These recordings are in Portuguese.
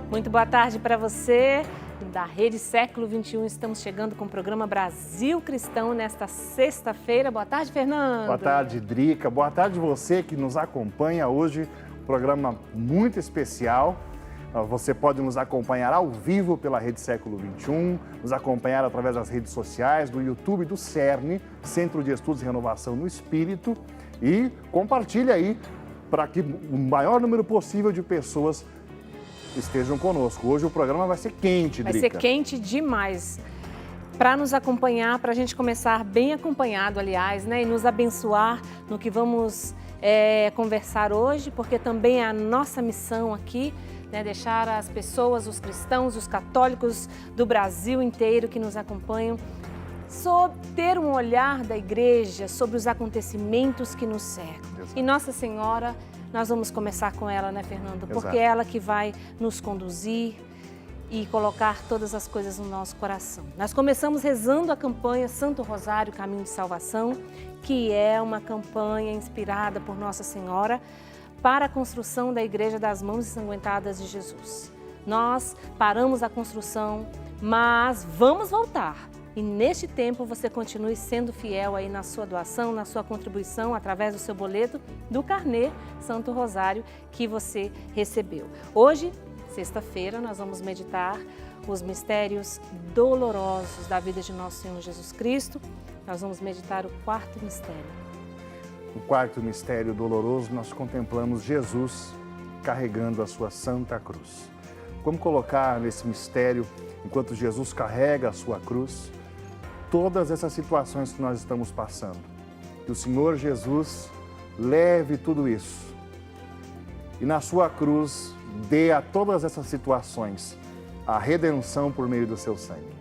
Muito boa tarde para você da Rede Século XXI. Estamos chegando com o programa Brasil Cristão nesta sexta-feira. Boa tarde, Fernando. Boa tarde, Drica. Boa tarde você que nos acompanha hoje. Um programa muito especial. Você pode nos acompanhar ao vivo pela Rede Século XXI, nos acompanhar através das redes sociais, do YouTube do CERN, Centro de Estudos e Renovação no Espírito, e compartilhe aí para que o maior número possível de pessoas estejam conosco. Hoje o programa vai ser quente, Drica. Vai ser quente demais. Para nos acompanhar, para a gente começar bem acompanhado, aliás, né, e nos abençoar no que vamos conversar hoje, porque também é a nossa missão aqui, né, deixar as pessoas, os cristãos, os católicos do Brasil inteiro que nos acompanham, ter um olhar da igreja sobre os acontecimentos que nos cercam. Exato. E Nossa Senhora, nós vamos começar com ela, né, Fernando? Porque Exato. é ela que vai nos conduzir e colocar todas as coisas no nosso coração. Nós começamos rezando a campanha Santo Rosário, Caminho de Salvação, que é uma campanha inspirada por Nossa Senhora para a construção da Igreja das Mãos Ensanguentadas de Jesus. Nós paramos a construção, mas vamos voltar. E neste tempo você continue sendo fiel aí na sua doação, na sua contribuição, através do seu boleto, do carnê Santo Rosário que você recebeu. Hoje, sexta-feira, nós vamos meditar os mistérios dolorosos da vida de nosso Senhor Jesus Cristo. Nós vamos meditar o quarto mistério. No quarto mistério doloroso, nós contemplamos Jesus carregando a sua Santa Cruz. Como colocar nesse mistério, enquanto Jesus carrega a sua cruz, todas essas situações que nós estamos passando. Que o Senhor Jesus leve tudo isso e na sua cruz dê a todas essas situações a redenção por meio do seu sangue.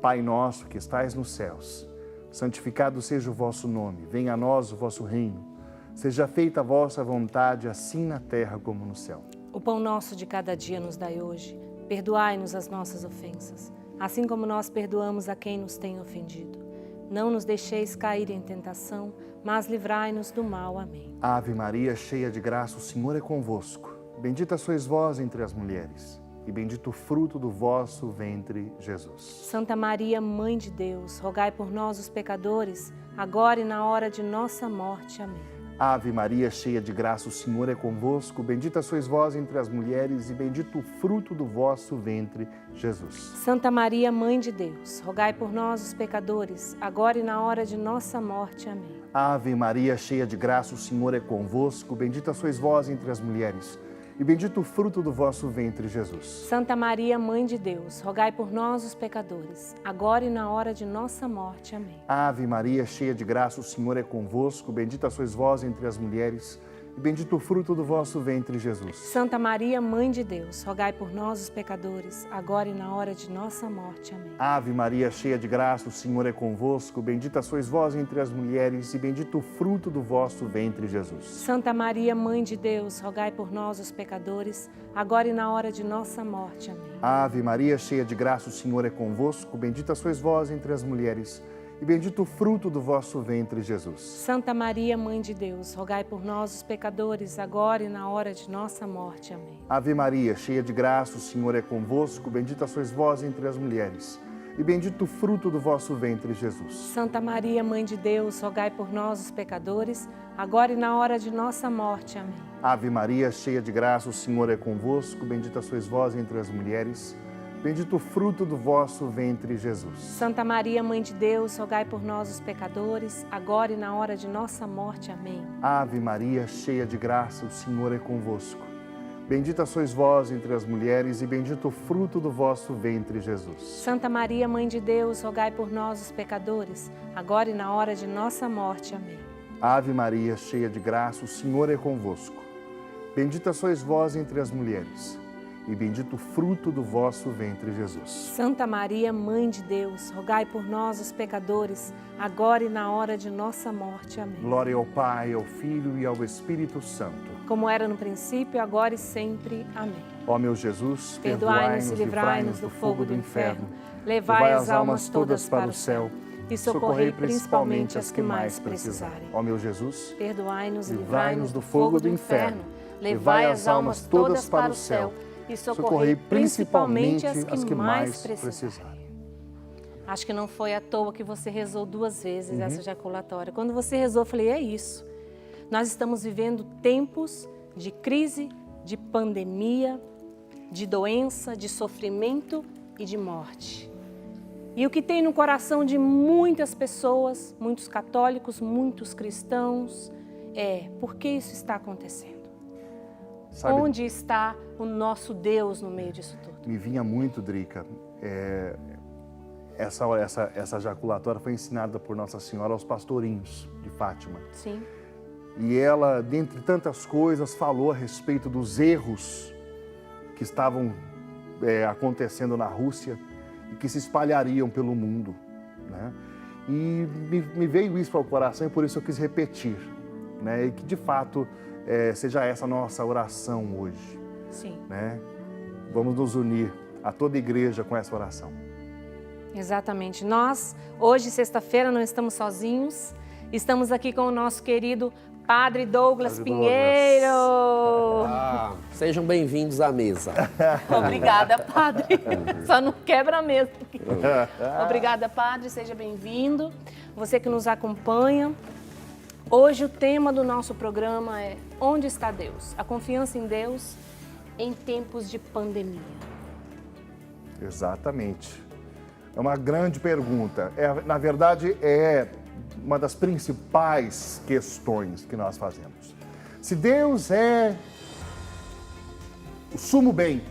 Pai nosso que estais nos céus, santificado seja o vosso nome, venha a nós o vosso reino, seja feita a vossa vontade, assim na terra como no céu. O pão nosso de cada dia nos dai hoje, perdoai-nos as nossas ofensas, assim como nós perdoamos a quem nos tem ofendido. Não nos deixeis cair em tentação, mas livrai-nos do mal. Amém. Ave Maria, cheia de graça, o Senhor é convosco. Bendita sois vós entre as mulheres, e bendito o fruto do vosso ventre, Jesus. Santa Maria, Mãe de Deus, rogai por nós, os pecadores, agora e na hora de nossa morte. Amém. Ave Maria, cheia de graça, o Senhor é convosco. Bendita sois vós entre as mulheres, e bendito o fruto do vosso ventre, Jesus. Santa Maria, Mãe de Deus, rogai por nós, os pecadores, agora e na hora de nossa morte. Amém. Ave Maria, cheia de graça, o Senhor é convosco. Bendita sois vós entre as mulheres, e bendito o fruto do vosso ventre, Jesus. Santa Maria, Mãe de Deus, rogai por nós, os pecadores, agora e na hora de nossa morte. Amém. Ave Maria, cheia de graça, o Senhor é convosco. Bendita sois vós entre as mulheres, e bendito o fruto do vosso ventre, Jesus. Santa Maria, Mãe de Deus, rogai por nós, os pecadores, agora e na hora de nossa morte. Amém. Ave Maria, cheia de graça, o Senhor é convosco. Bendita sois vós entre as mulheres, e bendito o fruto do vosso ventre, Jesus. Santa Maria, Mãe de Deus, rogai por nós, os pecadores, agora e na hora de nossa morte. Amém. Ave Maria, cheia de graça, o Senhor é convosco. Bendita sois vós entre as mulheres, e bendito o fruto do vosso ventre, Jesus. Santa Maria, Mãe de Deus, rogai por nós, os pecadores, agora e na hora de nossa morte. Amém. Ave Maria, cheia de graça, o Senhor é convosco. Bendita sois vós entre as mulheres, e bendito o fruto do vosso ventre, Jesus. Santa Maria, Mãe de Deus, rogai por nós, os pecadores, agora e na hora de nossa morte. Amém. Ave Maria, cheia de graça, o Senhor é convosco. Bendita sois vós entre as mulheres, bendito o fruto do vosso ventre, Jesus. Santa Maria, Mãe de Deus, rogai por nós, os pecadores, agora e na hora de nossa morte. Amém. Ave Maria, cheia de graça, o Senhor é convosco. Bendita sois vós entre as mulheres, e bendito o fruto do vosso ventre, Jesus. Santa Maria, Mãe de Deus, rogai por nós, os pecadores, agora e na hora de nossa morte. Amém. Ave Maria, cheia de graça, o Senhor é convosco. Bendita sois vós entre as mulheres, e bendito o fruto do vosso ventre, Jesus. Santa Maria, Mãe de Deus, rogai por nós, os pecadores, agora e na hora de nossa morte. Amém. Glória ao Pai, ao Filho e ao Espírito Santo. Como era no princípio, agora e sempre. Amém. Ó meu Jesus, perdoai-nos e livrai-nos do fogo do inferno. Levai as almas todas para o céu e socorrei principalmente as que mais precisarem. Ó meu Jesus, perdoai-nos e livrai-nos do fogo do inferno. Levai as almas todas para o céu e socorrei principalmente as que mais precisarem. precisarem. Acho que não foi à toa que você rezou 2 vezes essa ejaculatória. Quando você rezou, eu falei, é isso. Nós estamos vivendo tempos de crise, de pandemia, de doença, de sofrimento e de morte. E o que tem no coração de muitas pessoas, muitos católicos, muitos cristãos, é: por que isso está acontecendo? Sabe, Onde está o nosso Deus no meio disso tudo? me vinha muito, Drica, essa ejaculatória foi ensinada por Nossa Senhora aos pastorinhos de Fátima. Sim. E ela, dentre tantas coisas, falou a respeito dos erros que estavam acontecendo na Rússia e que se espalhariam pelo mundo, né? E me veio isso ao coração e por isso eu quis repetir, né? E que, de fato, seja essa a nossa oração hoje. Sim. Né? Vamos nos unir a toda a igreja com essa oração. Exatamente. Nós, hoje, sexta-feira, não estamos sozinhos. Estamos aqui com o nosso querido Padre Douglas Padre Pinheiro. Sejam bem-vindos à mesa. Obrigada, Padre. Só não quebra mesmo. Obrigada, Padre. Seja bem-vindo. Você que nos acompanha. Hoje o tema do nosso programa é Onde está Deus? A confiança em Deus em tempos de pandemia. Exatamente. É uma grande pergunta. Na verdade, é uma das principais questões que nós fazemos. Se Deus é o sumo bem,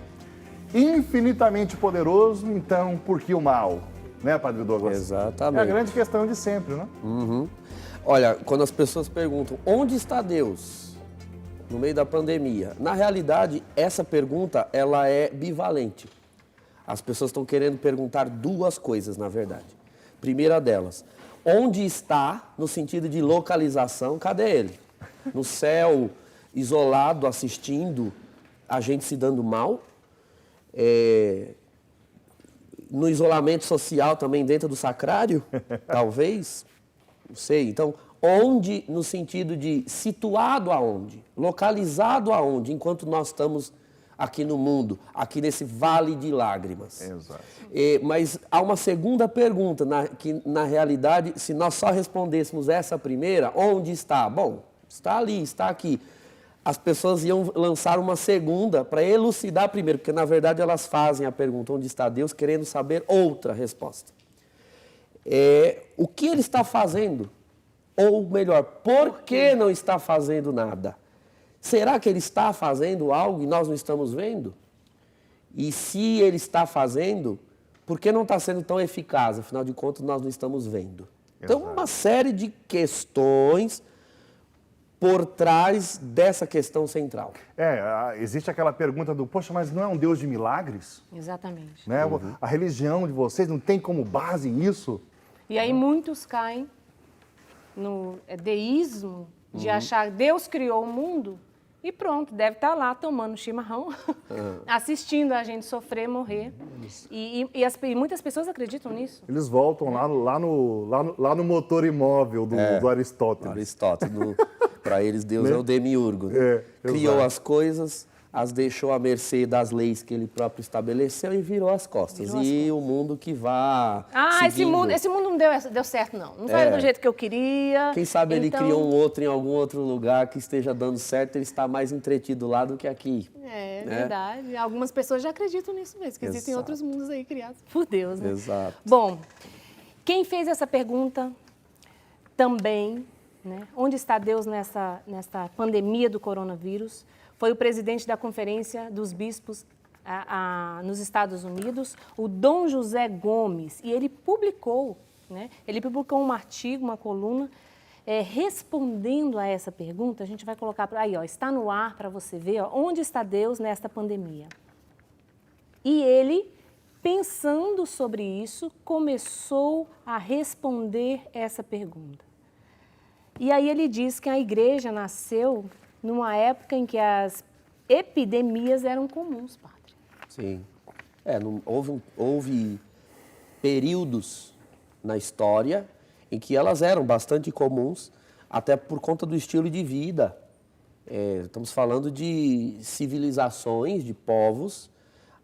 infinitamente poderoso, então por que o mal? Né, Padre Douglas? Exatamente. É a grande questão de sempre, né? Olha, quando as pessoas perguntam onde está Deus no meio da pandemia, na realidade, essa pergunta ela é bivalente. As pessoas estão querendo perguntar 2 coisas, na verdade. Primeira delas, onde está, no sentido de localização, cadê ele? No céu, isolado, assistindo, a gente se dando mal? No isolamento social também dentro do sacrário? Talvez? Não sei. Então, onde no sentido de situado aonde? Localizado aonde? Enquanto nós estamos aqui no mundo, aqui nesse vale de lágrimas. Exato. Mas há uma segunda pergunta, que na realidade, se nós só respondêssemos essa primeira, onde está? Bom, está ali, está aqui. As pessoas iam lançar uma segunda para elucidar a primeira, porque na verdade elas fazem a pergunta, onde está Deus, querendo saber outra resposta. O que ele está fazendo? Ou melhor, por que não está fazendo nada? Será que ele está fazendo algo e nós não estamos vendo? E se ele está fazendo, por que não está sendo tão eficaz? Afinal de contas, nós não estamos vendo. Então, uma série de questões por trás dessa questão central. Existe aquela pergunta do, poxa, mas não é um Deus de milagres? Exatamente. Né? A religião de vocês não tem como base isso? E aí muitos caem no deísmo de achar que Deus criou o mundo e pronto, deve estar lá tomando chimarrão, assistindo a gente sofrer, morrer. E muitas pessoas acreditam nisso. Eles voltam lá no motor imóvel do Aristóteles. Aristóteles, para eles Deus é o demiurgo. Criou exato. As coisas, as deixou à mercê das leis que ele próprio estabeleceu e virou as costas. O mundo que vá seguindo. esse mundo não deu certo, não. Não foi do jeito que eu queria. Quem sabe ele então... criou um outro em algum outro lugar que esteja dando certo, ele está mais entretido lá do que aqui. Verdade. Algumas pessoas já acreditam nisso mesmo, que existem outros mundos aí criados por Deus, né? Exato. Bom, quem fez essa pergunta também, né? Onde está Deus nesta pandemia do coronavírus? Foi o presidente da Conferência dos Bispos nos Estados Unidos, o Dom José Gomes, e ele publicou um artigo, uma coluna, respondendo a essa pergunta. A gente vai colocar aí, está no ar para você ver, onde está Deus nesta pandemia. E ele, pensando sobre isso, começou a responder essa pergunta. E aí ele diz que a igreja nasceu numa época em que as epidemias eram comuns, padre. Sim. Houve períodos na história em que elas eram bastante comuns, até por conta do estilo de vida Estamos falando de civilizações, de povos,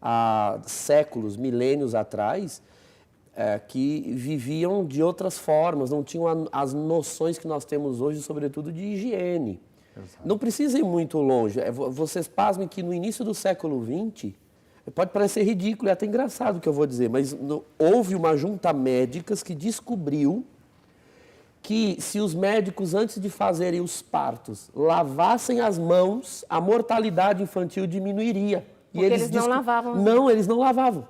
há séculos, milênios atrás, que viviam de outras formas, não tinham as noções que nós temos hoje, sobretudo de higiene. Exato. Não precisa ir muito longe. Vocês pasmem que no início do século XX, pode parecer ridículo, é até engraçado o que eu vou dizer, mas houve uma junta médicas que descobriu que se os médicos, antes de fazerem os partos, lavassem as mãos, a mortalidade infantil diminuiria. Porque eles não lavavam. Não, eles não lavavam.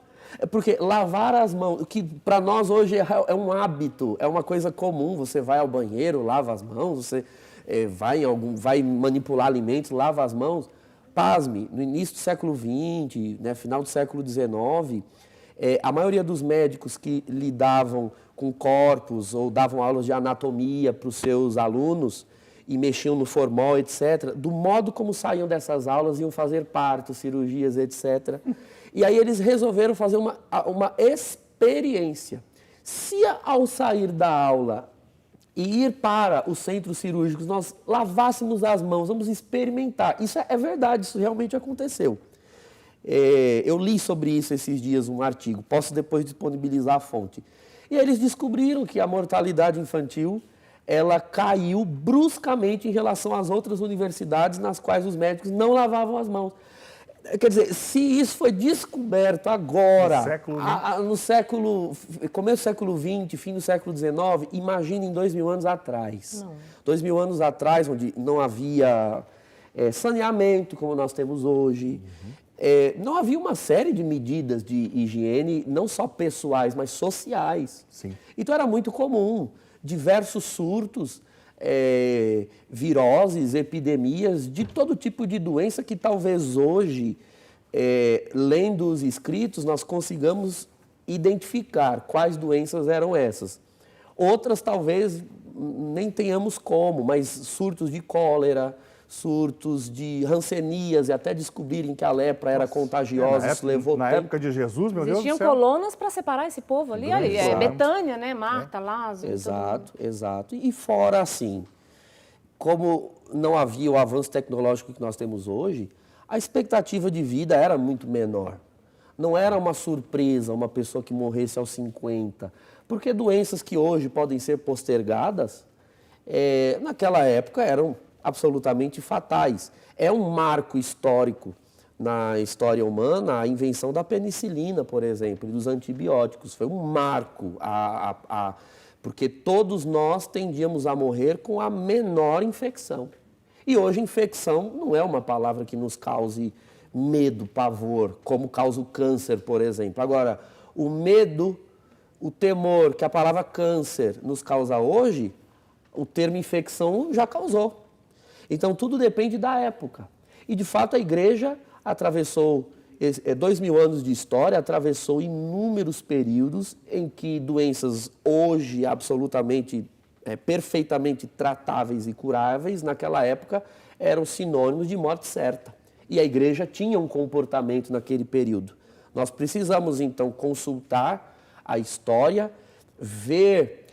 Porque lavar as mãos, que para nós hoje é um hábito, é uma coisa comum. Você vai ao banheiro, lava as mãos, você vai manipular alimentos, lava as mãos. Pasme, no início do século XX, né, final do século XIX, a maioria dos médicos que lidavam com corpos ou davam aulas de anatomia para os seus alunos e mexiam no formol, etc., do modo como saíam dessas aulas, iam fazer partos, cirurgias, etc. E aí eles resolveram fazer uma experiência. Se ao sair da aula e ir para os centros cirúrgicos, nós lavássemos as mãos, vamos experimentar. Isso é verdade, isso realmente aconteceu. Eu li sobre isso esses dias, um artigo, posso depois disponibilizar a fonte. E eles descobriram que a mortalidade infantil, ela caiu bruscamente em relação às outras universidades nas quais os médicos não lavavam as mãos. Quer dizer, se isso foi descoberto agora, começo do século XX, fim do século XIX, imagine em 2000 anos atrás. Não. 2000 anos atrás, onde não havia saneamento como nós temos hoje, não havia uma série de medidas de higiene, não só pessoais, mas sociais. Sim. Então era muito comum, diversos surtos, viroses, epidemias, de todo tipo de doença que talvez hoje, lendo os escritos, nós consigamos identificar quais doenças eram essas. Outras talvez nem tenhamos como, mas surtos de cólera, surtos de hanseníase, até descobrirem que a lepra era contagiosa, isso levou tempo. Na época de Jesus, meu Deus do céu. Existiam colunas para separar esse povo ali. Betânia, né? Marta, Lázaro. Exato. E fora assim, como não havia o avanço tecnológico que nós temos hoje, a expectativa de vida era muito menor. Não era uma surpresa uma pessoa que morresse aos 50, porque doenças que hoje podem ser postergadas, naquela época eram absolutamente fatais. É um marco histórico na história humana a invenção da penicilina, por exemplo, e dos antibióticos. Foi um marco, porque todos nós tendíamos a morrer com a menor infecção. E hoje infecção não é uma palavra que nos cause medo, pavor, como causa o câncer, por exemplo. Agora, o medo, o temor que a palavra câncer nos causa hoje, o termo infecção já causou. Então, tudo depende da época. E, de fato, a igreja atravessou 2000 anos de história, atravessou inúmeros períodos em que doenças hoje absolutamente, perfeitamente tratáveis e curáveis, naquela época eram sinônimos de morte certa. E a igreja tinha um comportamento naquele período. Nós precisamos, então, consultar a história, ver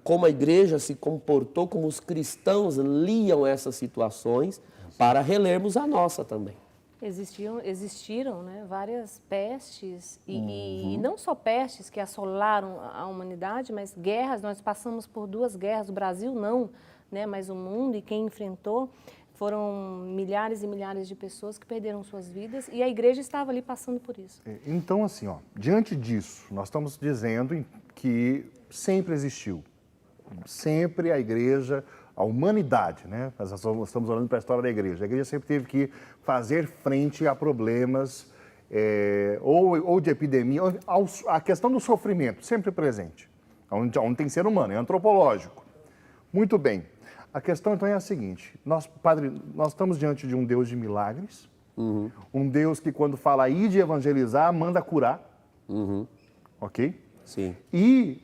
como a igreja se comportou, como os cristãos liam essas situações, para relermos a nossa também. Existiram, né, várias pestes, e não só pestes que assolaram a humanidade, mas guerras. Nós passamos por 2 guerras, o Brasil não, né, mas o mundo, e quem enfrentou foram milhares e milhares de pessoas que perderam suas vidas, e a igreja estava ali passando por isso. Então, assim, diante disso, nós estamos dizendo que sempre existiu, sempre a igreja, a humanidade, né? Nós estamos olhando para a história da igreja. A igreja sempre teve que fazer frente a problemas, ou de epidemia, a questão do sofrimento, sempre presente, onde tem ser humano, é antropológico. Muito bem. A questão, então, é a seguinte, Padre, nós estamos diante de um Deus de milagres, um Deus que, quando fala ir de evangelizar, manda curar, ok? Sim. E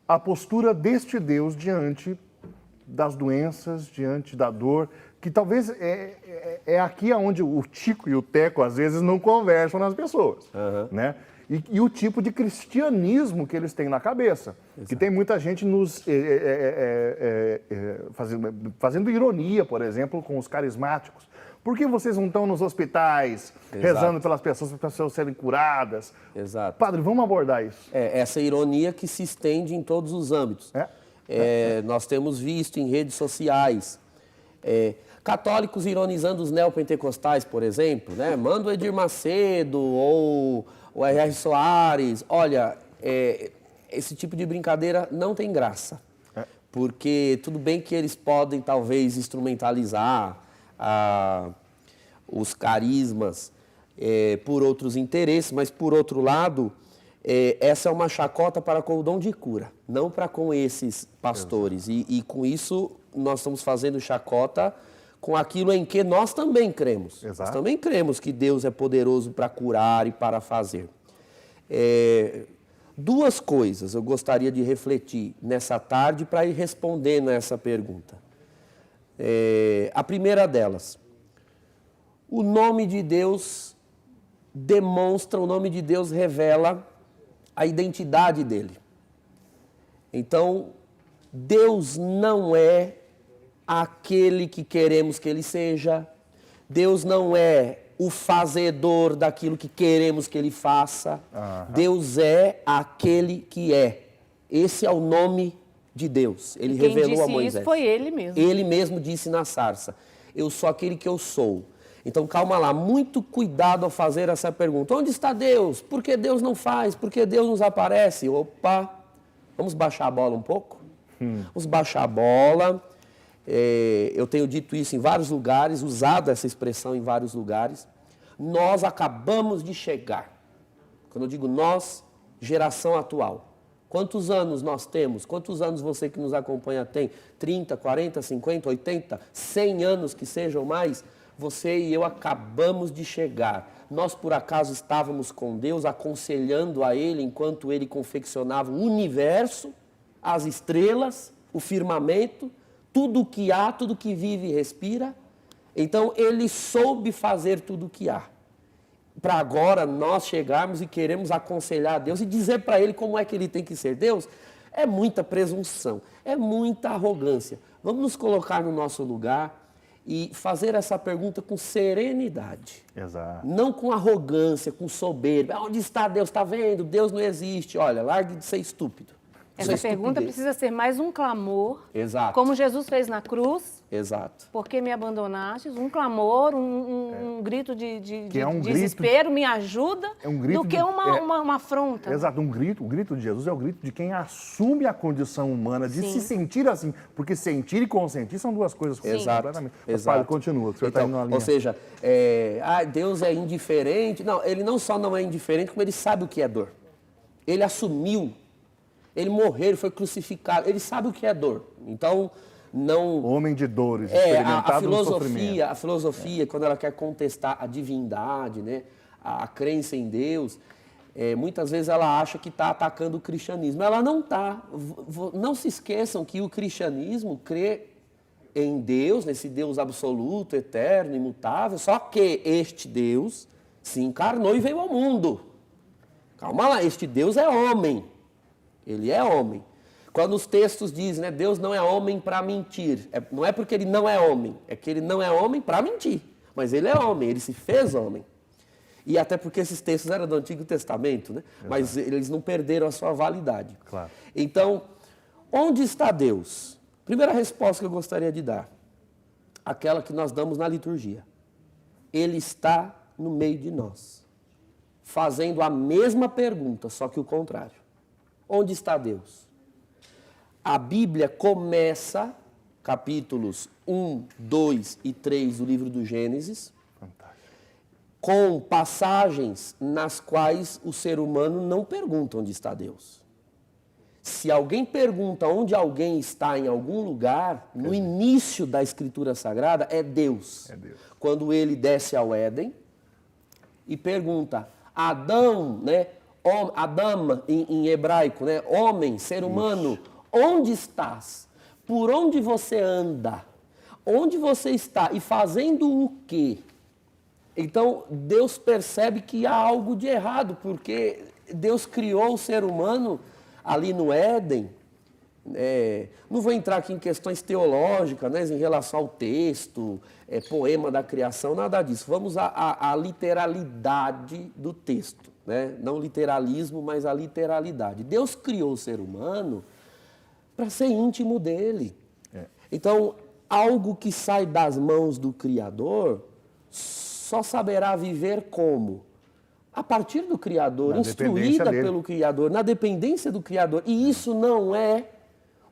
a postura deste Deus diante das doenças, diante da dor, que talvez é aqui onde o Tico e o Teco, às vezes, não conversam nas pessoas, né? e o tipo de cristianismo que eles têm na cabeça. Exato. Que tem muita gente fazendo ironia, por exemplo, com os carismáticos. Por que vocês não estão nos hospitais, rezando pelas pessoas, para as pessoas serem curadas? Exato. Padre, vamos abordar isso. Essa ironia que se estende em todos os âmbitos. Nós temos visto em redes sociais católicos ironizando os neopentecostais, por exemplo, né? Manda o Edir Macedo ou o R.R. Soares. Olha, esse tipo de brincadeira não tem graça. Porque tudo bem que eles podem, talvez, instrumentalizar os carismas por outros interesses, mas, por outro lado, essa é uma chacota para com o dom de cura, não para com esses pastores. E com isso, nós estamos fazendo chacota com aquilo em que nós também cremos. Exato. Nós também cremos que Deus é poderoso para curar e para fazer. Duas coisas eu gostaria de refletir nessa tarde para ir respondendo a essa pergunta. A primeira delas, o nome de Deus demonstra, o nome de Deus revela a identidade dele. Então, Deus não é aquele que queremos que ele seja, Deus não é o fazedor daquilo que queremos que ele faça, Deus é aquele que é. Esse é o nome de Deus. Ele revelou a Moisés. Quem disse isso foi ele mesmo. Ele mesmo disse na sarça, eu sou aquele que eu sou. Então, calma lá, muito cuidado ao fazer essa pergunta. Onde está Deus? Por que Deus não faz? Por que Deus nos aparece? Opa, vamos baixar a bola um pouco? Vamos baixar a bola. Eu tenho dito isso em vários lugares, usado essa expressão em vários lugares. Nós acabamos de chegar. Quando eu digo nós, geração atual. Quantos anos nós temos? Quantos anos você que nos acompanha tem? 30, 40, 50, 80, 100 anos que sejam mais? Você e eu acabamos de chegar. Nós, por acaso, estávamos com Deus, aconselhando a Ele enquanto Ele confeccionava o universo, as estrelas, o firmamento, tudo o que há, tudo que vive e respira. Então, Ele soube fazer tudo o que há. Para agora nós chegarmos e queremos aconselhar a Deus e dizer para Ele como é que Ele tem que ser Deus, é muita presunção, é muita arrogância. Vamos nos colocar no nosso lugar e fazer essa pergunta com serenidade. Exato. Não com arrogância, com soberba. Onde está Deus? Está vendo? Deus não existe. Olha, largue de ser estúpido. Essa pergunta precisa ser mais um clamor. Exato. Como Jesus fez na cruz. Exato. Por que me abandonastes? Um clamor, um grito de grito, desespero, me ajuda, do que uma afronta. Exato, o grito de Jesus é o grito de quem assume a condição humana de se sentir assim, porque sentir e consentir são duas coisas completamente. Mas, Padre, continua, que o senhor está indo na linha. Ou seja, Deus é indiferente. Não, ele não só não é indiferente, como ele sabe o que é dor. Ele assumiu. Ele morreu, ele foi crucificado, ele sabe o que é dor. Então, não... Homem de dores, experimentado no sofrimento. A filosofia, quando ela quer contestar a divindade, né, a crença em Deus, muitas vezes ela acha que está atacando o cristianismo. Ela não está. Não se esqueçam que o cristianismo crê em Deus, nesse Deus absoluto, eterno, imutável, só que este Deus se encarnou e veio ao mundo. Calma lá, este Deus é homem. Ele é homem. Quando os textos dizem, né, Deus não é homem para mentir, não é porque ele não é homem, é que ele não é homem para mentir. Mas ele é homem, ele se fez homem. E até porque esses textos eram do Antigo Testamento, né? Mas eles não perderam a sua validade. Claro. Então, onde está Deus? Primeira resposta que eu gostaria de dar, aquela que nós damos na liturgia. Ele está no meio de nós, fazendo a mesma pergunta, só que o contrário. Onde está Deus? A Bíblia começa, capítulos 1, 2 e 3 do livro do Gênesis, com passagens nas quais o ser humano não pergunta onde está Deus. Se alguém pergunta onde alguém está em algum lugar, no início da Escritura Sagrada, é Deus. É Deus. Quando ele desce ao Éden e pergunta, Adão, né? Adam em hebraico, né? Homem, ser humano, onde estás? Por onde você anda? Onde você está? E fazendo o quê? Então, Deus percebe que há algo de errado, porque Deus criou o ser humano ali no Éden. Não vou entrar aqui em questões teológicas, né, em relação ao texto, poema da criação, nada disso. Vamos à literalidade do texto, né? Não literalismo, mas a literalidade. Deus criou o ser humano para ser íntimo dele. Então, algo que sai das mãos do Criador só saberá viver como? A partir do Criador, instruída pelo Criador, na dependência do Criador. E isso não é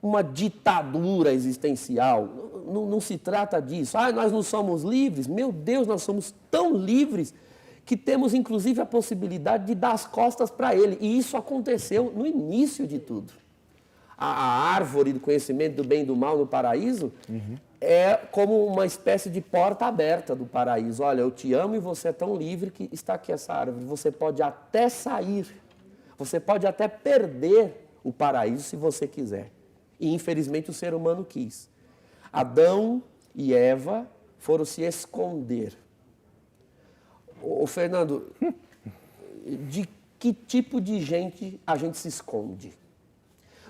uma ditadura existencial. Não se trata disso. Nós não somos livres. Meu Deus, nós somos tão livres que temos, inclusive, a possibilidade de dar as costas para Ele. E isso aconteceu no início de tudo. A árvore do conhecimento do bem e do mal no paraíso é como uma espécie de porta aberta do paraíso. Olha, eu te amo e você é tão livre que está aqui essa árvore. Você pode até sair, você pode até perder o paraíso se você quiser. E infelizmente o ser humano quis. Adão e Eva foram se esconder. Ô Fernando, de que tipo de gente a gente se esconde?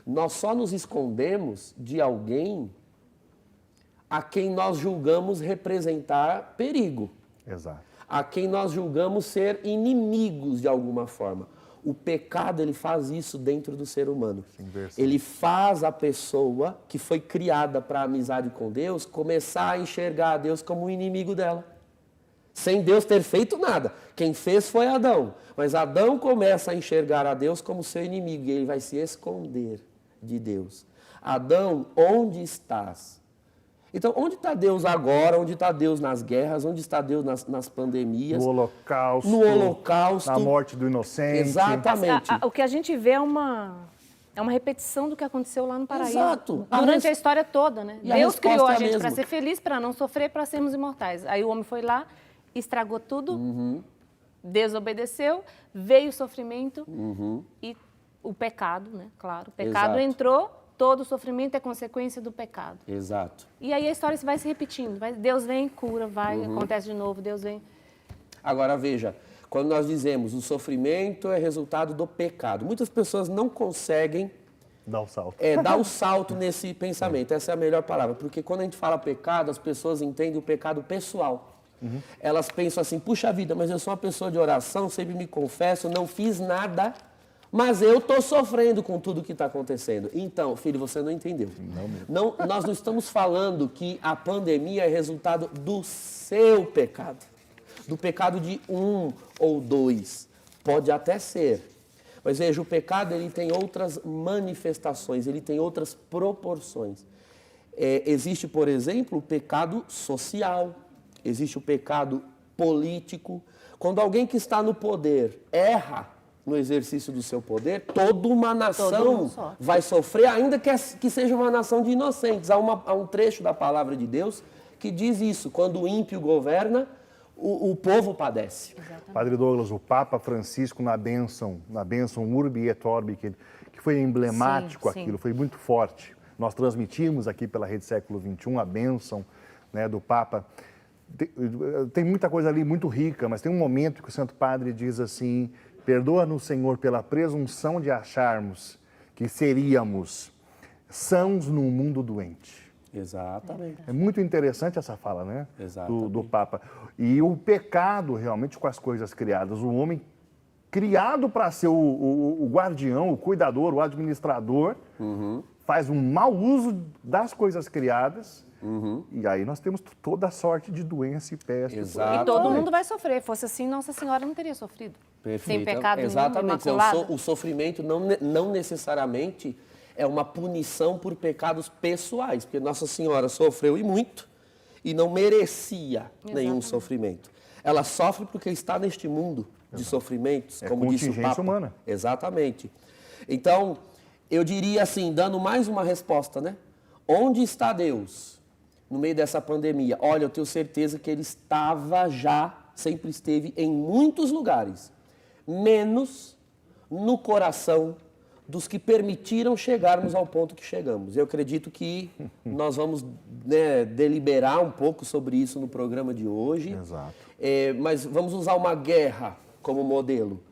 Nós só nos escondemos de alguém a quem nós julgamos representar perigo. Exato. A quem nós julgamos ser inimigos de alguma forma. O pecado, ele faz isso dentro do ser humano. Ele faz a pessoa que foi criada para a amizade com Deus começar a enxergar a Deus como um inimigo dela. Sem Deus ter feito nada. Quem fez foi Adão. Mas Adão começa a enxergar a Deus como seu inimigo e ele vai se esconder de Deus. Adão, onde estás? Então, onde está Deus agora? Onde está Deus nas guerras? Onde está Deus nas pandemias? No holocausto. No holocausto. Na morte do inocente. Exatamente. O que a gente vê é uma repetição do que aconteceu lá no paraíso. Exato. Durante a história toda, né? E a Deus criou resposta a é a gente para mesma. ser feliz, para não sofrer, para sermos imortais. Aí o homem foi lá, estragou tudo, desobedeceu, veio o sofrimento e o pecado, né? Claro, o pecado Exato. entrou, todo o sofrimento é consequência do pecado. Exato. E aí a história vai se repetindo. Deus vem, cura, acontece de novo, Deus vem. Agora veja, quando nós dizemos o sofrimento é resultado do pecado, muitas pessoas não conseguem Dá o salto. dar o salto nesse pensamento. Essa é a melhor palavra, porque quando a gente fala pecado, as pessoas entendem o pecado pessoal. Elas pensam assim, puxa vida, mas eu sou uma pessoa de oração, sempre me confesso, não fiz nada, mas eu estou sofrendo com tudo que está acontecendo. Então, filho, você não entendeu. Não, nós não estamos falando que a pandemia é resultado do seu pecado, do pecado de um ou dois. Pode até ser. Mas veja, o pecado ele tem outras manifestações, ele tem outras proporções. Existe, por exemplo, o pecado social, existe o pecado político. Quando alguém que está no poder erra no exercício do seu poder, toda uma nação vai sofrer, ainda que seja uma nação de inocentes. Há um trecho da palavra de Deus que diz isso: quando o ímpio governa, o povo padece. Exatamente. Padre Douglas, o Papa Francisco na bênção Urbi et Orbi, que foi emblemático aquilo, foi muito forte. Nós transmitimos aqui pela Rede Século XXI a bênção, né, do Papa. Tem muita coisa ali muito rica, mas tem um momento que o Santo Padre diz assim: perdoa-nos, Senhor, pela presunção de acharmos que seríamos sãos num mundo doente. Exatamente. É muito interessante essa fala, né? Exatamente. Do Papa. E o pecado, realmente, com as coisas criadas. O homem criado para ser o guardião, o cuidador, o administrador, faz um mau uso das coisas criadas. E aí nós temos toda a sorte de doença e peste. Exato. E todo mundo vai sofrer. Fosse assim, Nossa Senhora não teria sofrido. Perfeito. Sem pecado nenhum, exatamente. imaculada. O sofrimento não necessariamente é uma punição por pecados pessoais, porque Nossa Senhora sofreu e muito e não merecia nenhum sofrimento. Ela sofre porque está neste mundo de sofrimentos, como disse o Papa. Humana. Exatamente. Então, eu diria assim, dando mais uma resposta, né? Onde está Deus no meio dessa pandemia? Olha, eu tenho certeza que Ele estava sempre esteve em muitos lugares, menos no coração dos que permitiram chegarmos ao ponto que chegamos. Eu acredito que nós vamos deliberar um pouco sobre isso no programa de hoje. Exato. Mas vamos usar uma guerra como modelo.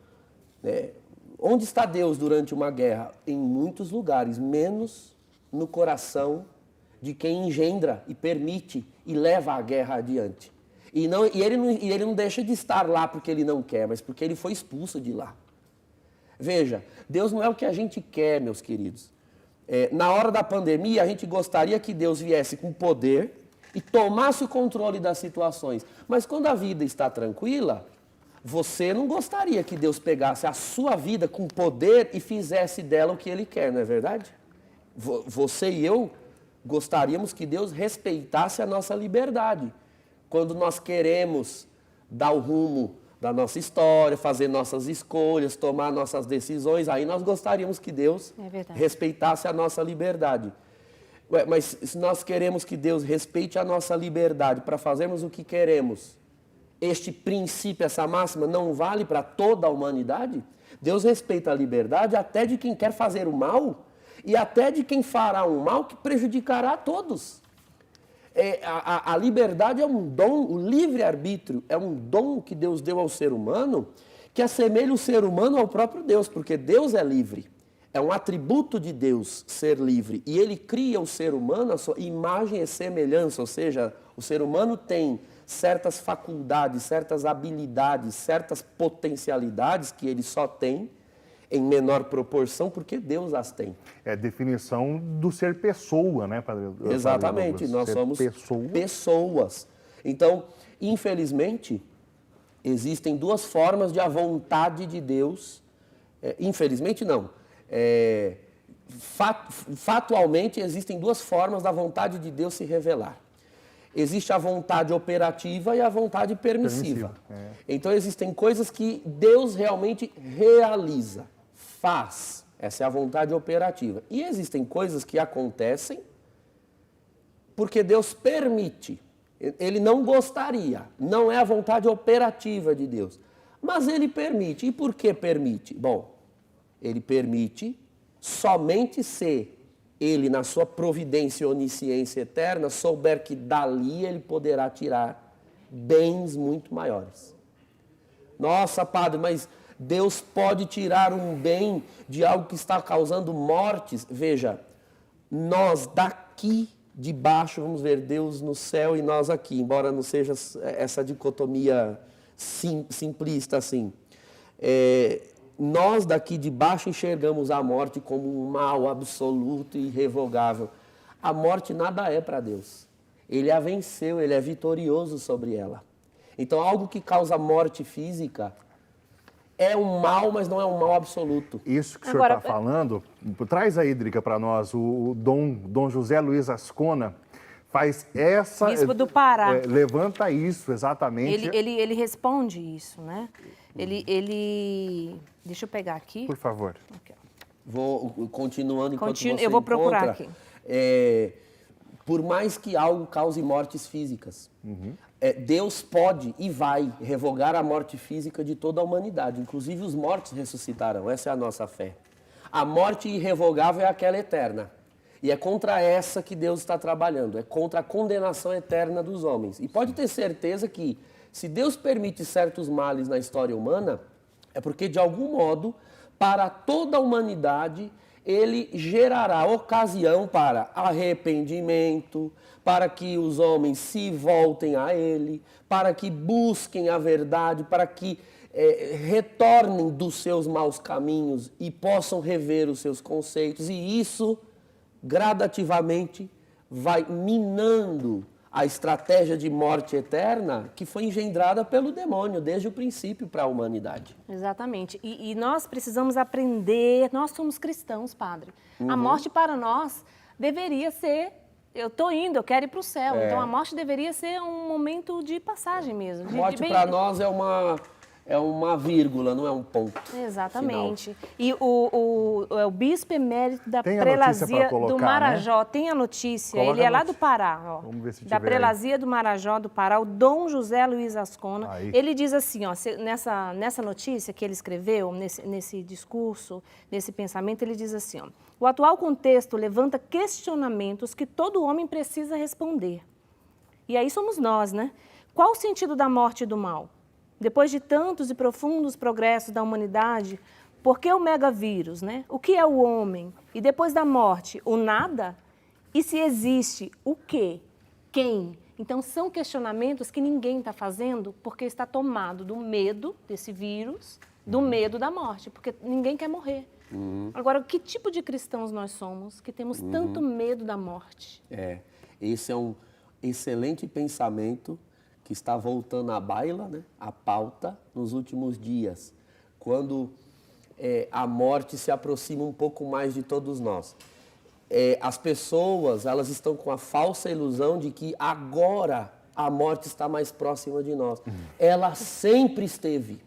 Onde está Deus durante uma guerra? Em muitos lugares, menos no coração de quem engendra e permite e leva a guerra adiante. E ele não deixa de estar lá porque ele não quer, mas porque ele foi expulso de lá. Veja, Deus não é o que a gente quer, meus queridos. Na hora da pandemia, a gente gostaria que Deus viesse com poder e tomasse o controle das situações. Mas quando a vida está tranquila, você não gostaria que Deus pegasse a sua vida com poder e fizesse dela o que Ele quer, não é verdade? Você e eu gostaríamos que Deus respeitasse a nossa liberdade. Quando nós queremos dar o rumo da nossa história, fazer nossas escolhas, tomar nossas decisões, aí nós gostaríamos que Deus respeitasse a nossa liberdade. Mas se nós queremos que Deus respeite a nossa liberdade para fazermos o que queremos, este princípio, essa máxima, não vale para toda a humanidade? Deus respeita a liberdade até de quem quer fazer o mal e até de quem fará um mal que prejudicará a todos. A liberdade é um dom, o livre-arbítrio é um dom que Deus deu ao ser humano que assemelha o ser humano ao próprio Deus, porque Deus é livre. É um atributo de Deus ser livre. E Ele cria o ser humano a sua imagem e semelhança, ou seja, o ser humano tem certas faculdades, certas habilidades, certas potencialidades que ele só tem em menor proporção porque Deus as tem. É a definição do ser pessoa, né, Padre? Exatamente, nós somos pessoas. Então, infelizmente, existem duas formas de a vontade de Deus, infelizmente não, factualmente existem duas formas da vontade de Deus se revelar. Existe a vontade operativa e a vontade permissiva. Então existem coisas que Deus realmente realiza, faz. Essa é a vontade operativa. E existem coisas que acontecem porque Deus permite. Ele não gostaria, não é a vontade operativa de Deus. Mas Ele permite. E por que permite? Bom, Ele permite somente se Ele, na sua providência e onisciência eterna, souber que dali Ele poderá tirar bens muito maiores. Nossa, Padre, mas Deus pode tirar um bem de algo que está causando mortes? Veja, nós daqui de baixo vamos ver Deus no céu e nós aqui, embora não seja essa dicotomia simplista assim. Nós daqui de baixo enxergamos a morte como um mal absoluto e irrevogável. A morte nada é para Deus. Ele a venceu, Ele é vitorioso sobre ela. Então, algo que causa morte física é um mal, mas não é um mal absoluto. Isso que o senhor está falando, traz aí, Drica, para nós, o Dom José Luiz Ascona faz essa... Bispo do Pará. Levanta isso, exatamente. Ele responde isso, né? Ele... Deixa eu pegar aqui. Por favor. Aqui, vou continuando enquanto você eu vou procurar aqui. Por mais que algo cause mortes físicas, Deus pode e vai revogar a morte física de toda a humanidade. Inclusive os mortos ressuscitarão. Essa é a nossa fé. A morte irrevogável é aquela eterna. E é contra essa que Deus está trabalhando. É contra a condenação eterna dos homens. E pode ter certeza que se Deus permite certos males na história humana, é porque, de algum modo, para toda a humanidade, Ele gerará ocasião para arrependimento, para que os homens se voltem a Ele, para que busquem a verdade, para que retornem dos seus maus caminhos e possam rever os seus conceitos. E isso, gradativamente, vai minando a estratégia de morte eterna que foi engendrada pelo demônio desde o princípio para a humanidade. Exatamente. E nós precisamos aprender, nós somos cristãos, Padre. A morte para nós deveria ser, eu estou indo, eu quero ir para o céu. Então a morte deveria ser um momento de passagem mesmo. A morte para nós é uma vírgula, não é um ponto. Exatamente. Final. E o bispo emérito da prelazia do Marajó, né? Tem a notícia, ele é lá do Pará, ó, vamos ver se da prelazia do Marajó do Pará, o Dom José Luiz Ascona. Aí. Ele diz assim, ó, nessa notícia que ele escreveu, nesse discurso, nesse pensamento, ele diz assim, ó, o atual contexto levanta questionamentos que todo homem precisa responder. E aí somos nós, né? Qual o sentido da morte e do mal? Depois de tantos e profundos progressos da humanidade, Por que o megavírus, né? O que é o homem? E depois da morte, o nada? E se existe, o quê? Quem? Então, são questionamentos que ninguém está fazendo porque está tomado do medo desse vírus, do medo da morte, porque ninguém quer morrer. Agora, que tipo de cristãos nós somos que temos tanto medo da morte? Esse é um excelente pensamento que está voltando à baila, né? À pauta nos últimos dias, quando a morte se aproxima um pouco mais de todos nós. As pessoas, elas estão com a falsa ilusão de que agora a morte está mais próxima de nós. Ela sempre esteve.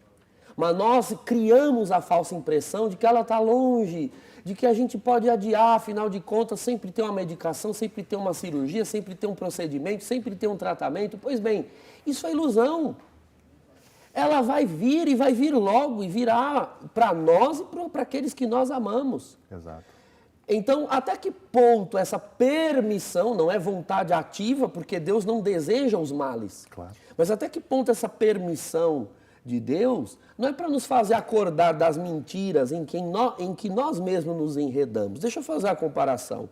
Mas nós criamos a falsa impressão de que ela está longe, de que a gente pode adiar, afinal de contas, sempre tem uma medicação, sempre tem uma cirurgia, sempre tem um procedimento, sempre tem um tratamento. Pois bem, isso é ilusão. Ela vai vir e vai vir logo e virá para nós e para aqueles que nós amamos. Exato. Então, até que ponto essa permissão, não é vontade ativa, porque Deus não deseja os males. Claro. Mas até que ponto essa permissão de Deus não é para nos fazer acordar das mentiras em que nós mesmos nos enredamos. Deixa eu fazer a comparação.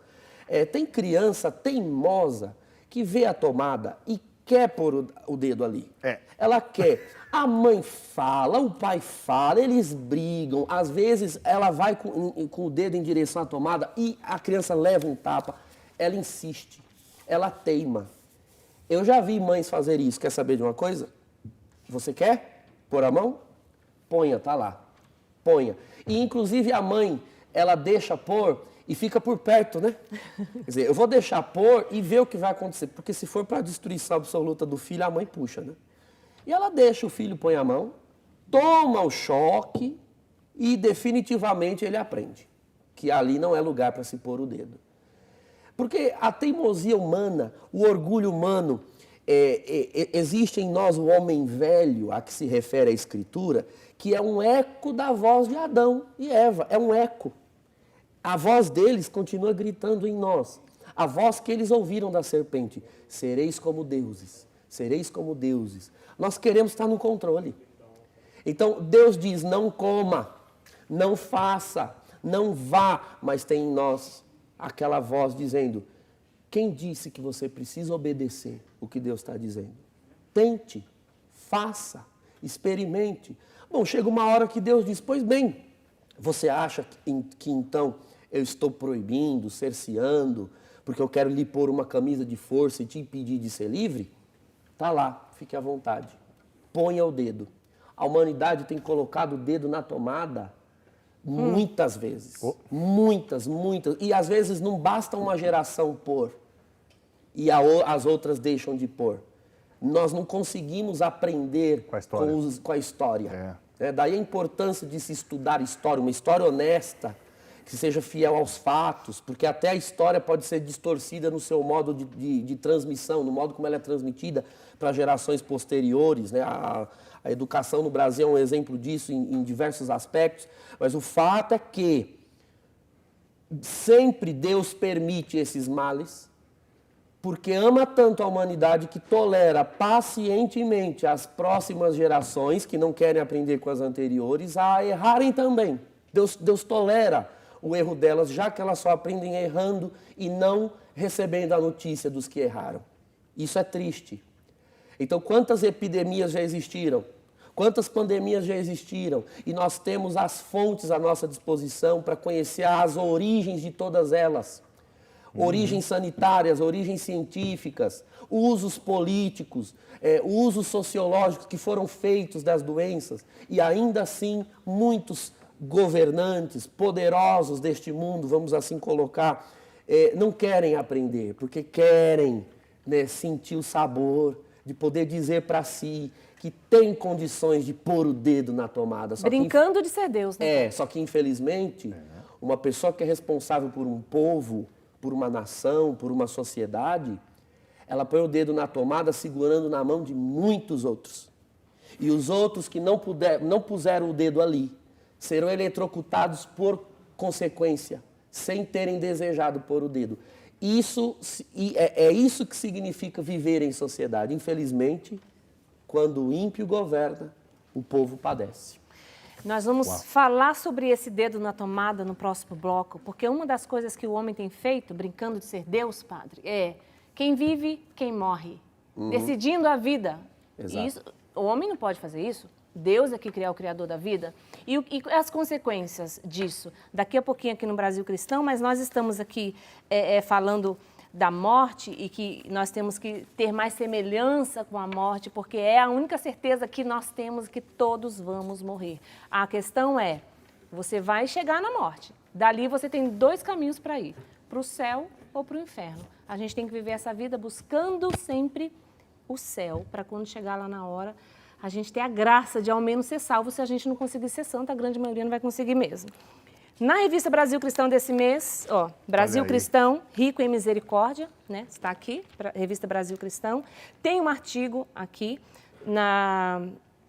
Tem criança teimosa que vê a tomada e quer pôr o dedo ali. Ela quer. A mãe fala, o pai fala, eles brigam. Às vezes ela vai com o dedo em direção à tomada e a criança leva um tapa. Ela insiste, ela teima. Eu já vi mães fazer isso. Quer saber de uma coisa? Você quer pôr a mão? Ponha, tá lá. Ponha. E inclusive a mãe, ela deixa pôr e fica por perto, né? Quer dizer, eu vou deixar pôr e ver o que vai acontecer. Porque se for para a destruição absoluta do filho, a mãe puxa, né? E ela deixa o filho pôr a mão, toma o choque e definitivamente ele aprende que ali não é lugar para se pôr o dedo. Porque a teimosia humana, o orgulho humano, existe em nós o homem velho, a que se refere a Escritura, que é um eco da voz de Adão e Eva, é um eco. A voz deles continua gritando em nós. A voz que eles ouviram da serpente. Sereis como deuses. Sereis como deuses. Nós queremos estar no controle. Então, Deus diz, não coma, não faça, não vá. Mas tem em nós aquela voz dizendo, quem disse que você precisa obedecer o que Deus está dizendo? Tente, faça, experimente. Bom, chega uma hora que Deus diz, pois bem, você acha que então eu estou proibindo, cerceando, porque eu quero lhe pôr uma camisa de força e te impedir de ser livre? Está lá, fique à vontade. Ponha o dedo. A humanidade tem colocado o dedo na tomada muitas vezes. Muitas. E às vezes não basta uma geração pôr e as outras deixam de pôr. Nós não conseguimos aprender com a história. Daí a importância de se estudar história, uma história honesta, que seja fiel aos fatos, porque até a história pode ser distorcida no seu modo de transmissão, no modo como ela é transmitida para gerações posteriores, né? A educação no Brasil é um exemplo disso em diversos aspectos, mas o fato é que sempre Deus permite esses males, porque ama tanto a humanidade que tolera pacientemente as próximas gerações, que não querem aprender com as anteriores, a errarem também. Deus tolera o erro delas, já que elas só aprendem errando e não recebendo a notícia dos que erraram. Isso é triste. Então, quantas epidemias já existiram? Quantas pandemias já existiram? E nós temos as fontes à nossa disposição para conhecer as origens de todas elas. Origens sanitárias, origens científicas, usos políticos, usos sociológicos que foram feitos das doenças. E ainda assim, muitos governantes, poderosos deste mundo, vamos assim colocar, não querem aprender, porque querem, né, sentir o sabor de poder dizer para si que tem condições de pôr o dedo na tomada. Brincando de ser Deus, né? Só que infelizmente, uma pessoa que é responsável por um povo, por uma nação, por uma sociedade, ela põe o dedo na tomada segurando na mão de muitos outros. E os outros que não puseram o dedo ali, serão eletrocutados por consequência, sem terem desejado pôr o dedo. Isso que significa viver em sociedade. Infelizmente, quando o ímpio governa, o povo padece. Nós vamos falar sobre esse dedo na tomada no próximo bloco, porque uma das coisas que o homem tem feito, brincando de ser Deus, padre, é quem vive, quem morre, decidindo a vida. Exato. Isso, o homem não pode fazer isso. Deus é que é o criador da vida. E as consequências disso? Daqui a pouquinho aqui no Brasil Cristão, mas nós estamos aqui falando da morte e que nós temos que ter mais semelhança com a morte, porque é a única certeza que nós temos que todos vamos morrer. A questão é, você vai chegar na morte. Dali você tem 2 caminhos para ir, para o céu ou para o inferno. A gente tem que viver essa vida buscando sempre o céu, para quando chegar lá na hora, a gente ter a graça de ao menos ser salvo. Se a gente não conseguir ser santo, a grande maioria não vai conseguir mesmo. Na revista Brasil Cristão desse mês, Brasil Cristão, Rico em Misericórdia, né? Está aqui, revista Brasil Cristão. Tem um artigo aqui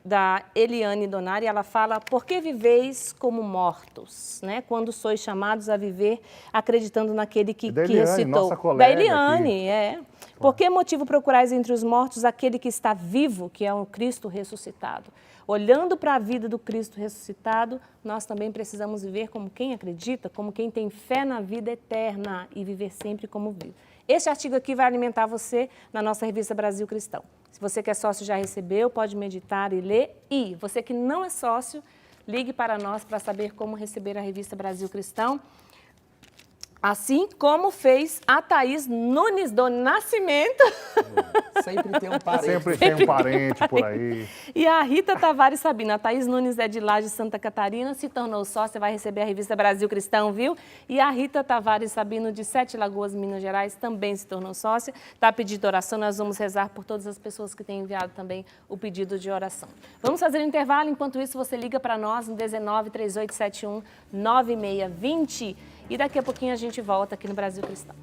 da Eliane Donari, ela fala: por que viveis como mortos, né? Quando sois chamados a viver acreditando naquele que ressuscitou. Nossa colega da Eliane, Por que motivo procurais entre os mortos aquele que está vivo, que é o Cristo ressuscitado? Olhando para a vida do Cristo ressuscitado, nós também precisamos viver como quem acredita, como quem tem fé na vida eterna e viver sempre como vivo. Este artigo aqui vai alimentar você na nossa revista Brasil Cristão. Se você que é sócio já recebeu, pode meditar e ler. E você que não é sócio, ligue para nós para saber como receber a revista Brasil Cristão. Assim como fez a Thaís Nunes do Nascimento. Sempre tem um parente. Sempre tem um parente por aí. E a Rita Tavares Sabino. A Thaís Nunes é de lá de Santa Catarina, se tornou sócia, vai receber a revista Brasil Cristão, viu? E a Rita Tavares Sabino, de Sete Lagoas, Minas Gerais, também se tornou sócia. Está pedindo oração, nós vamos rezar por todas as pessoas que têm enviado também o pedido de oração. Vamos fazer um intervalo, enquanto isso você liga para nós no 19 3871 9620. E daqui a pouquinho a gente volta aqui no Brasil Cristão.